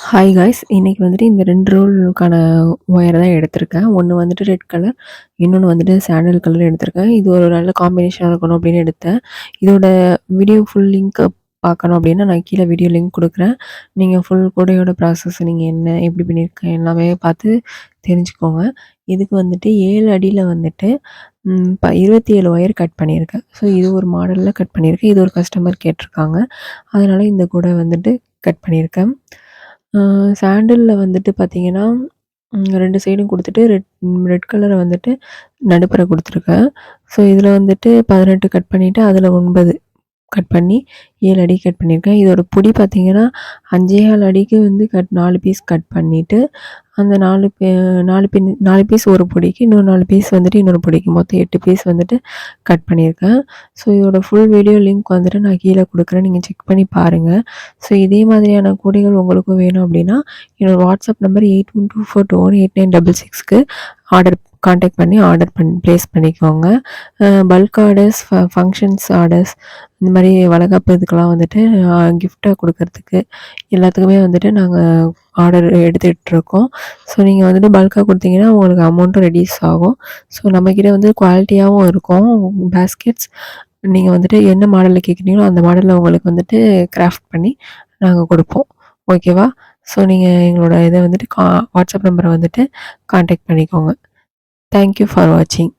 Hi guys! இன்னைக்கு வந்துட்டு இந்த 2 ரோலுக்கான ஒயர் தான் எடுத்திருக்கேன். ஒண்ணு வந்துட்டு ரெட் கலர், இன்னொன்னு வந்துட்டு சாண்டல் கலர் எடுத்திருக்கேன். இது ஒரு நல்ல காம்பினேஷனா இருக்கணும் அப்படின்னு எடுத்தேன். இதோட வீடியோ ஃபுல் லிங்க் பார்க்கணும் அப்படின்னா, நான் கீழ வீடியோ லிங்க் குடுக்குறேன். நீங்க ஃபுல் கூடையோட ப்ராசஸ் நீங்க என்ன, எப்படி பண்ணியிருக்கேன் எல்லாமே பார்த்து தெரிஞ்சுக்கோங்க. இதுக்கு வந்துட்டு 7 அடியில வந்துட்டு 27 ஒயர் கட் பண்ணியிருக்கேன். ஸோ இது ஒரு மாடல்ல கட் பண்ணியிருக்கேன். இது ஒரு கஸ்டமர் கேட்டிருக்காங்க. அதனால இந்த கூடை வந்துட்டு கட் பண்ணியிருக்கேன். சாண்டில்ல வந்துட்டு பார்த்தீங்கன்னா, 2 சைடும் குடுத்துட்டு ரெட் கலர வந்துட்டு நடுப்புற குடுத்துருக்கேன். ஸோ இதில வந்துட்டு 18 கட் பண்ணிட்டு, அதில 9 கட் பண்ணி 7 அடி கட் பண்ணியிருக்கேன். இதோட புடி பார்த்தீங்கன்னா, 5 1/4 அடிக்கு வந்து 4 பீஸ் கட் பண்ணிட்டு, அந்த 4 பீஸ் ஒரு புடிக்கு, இன்னொரு 4 பீஸ் வந்துட்டு இன்னொரு புடிக்கு. மொத்தம் 8 பீஸ் வந்துட்டு கட் பண்ணியிருக்கேன். ஸோ இதோட ஃபுல் வீடியோ லிங்க் வந்துட்டு நான் கீழ குடுக்குறேன். நீங்க செக் பண்ணி பாருங்க. ஸோ இதே மாதிரியான கூடைகள் உங்களுக்கும் வேணும் அப்படின்னா, என்னோட வாட்ஸ்அப் நம்பர் 8124218966க்கு ஆர்டர் கான்டாக்ட் பண்ணி பிளேஸ் பண்ணிக்கோங்க. பல்க் ஆர்டர்ஸ், ஃபங்ஷன்ஸ் ஆர்டர்ஸ் இந்த மாரி வளைகாப்பு இதுக்கெல்லாம் வந்துட்டு கிஃப்ட்டா குடுக்கறதுக்கு எல்லாத்துக்குமே வந்துட்டு நாங்க ஆர்டர் எடுத்துட்டுருக்கோம். ஸோ நீங்க வந்துட்டு பல்க்கா குடுத்தீங்கன்னா, உங்களுக்கு அமௌண்ட்டும் ரெட்யூஸ் ஆகும். ஸோ நம்மகிட்ட வந்து குவாலிட்டியாவும் இருக்கும் பேஸ்கெட்ஸ். நீங்க வந்துட்டு என்ன மாடல்ல கேட்குறீங்களோ, அந்த மாடல்ல உங்களுக்கு வந்துட்டு கிராஃப்ட் பண்ணி நாங்க குடுப்போம். ஓகேவா? ஸோ நீங்க எங்களோட இத வந்துட்டு வாட்ஸ்அப் நம்பர வந்துட்டு கான்டாக்ட் பண்ணிக்கோங்க. தேங்க் யூ ஃபார் வாட்சிங்.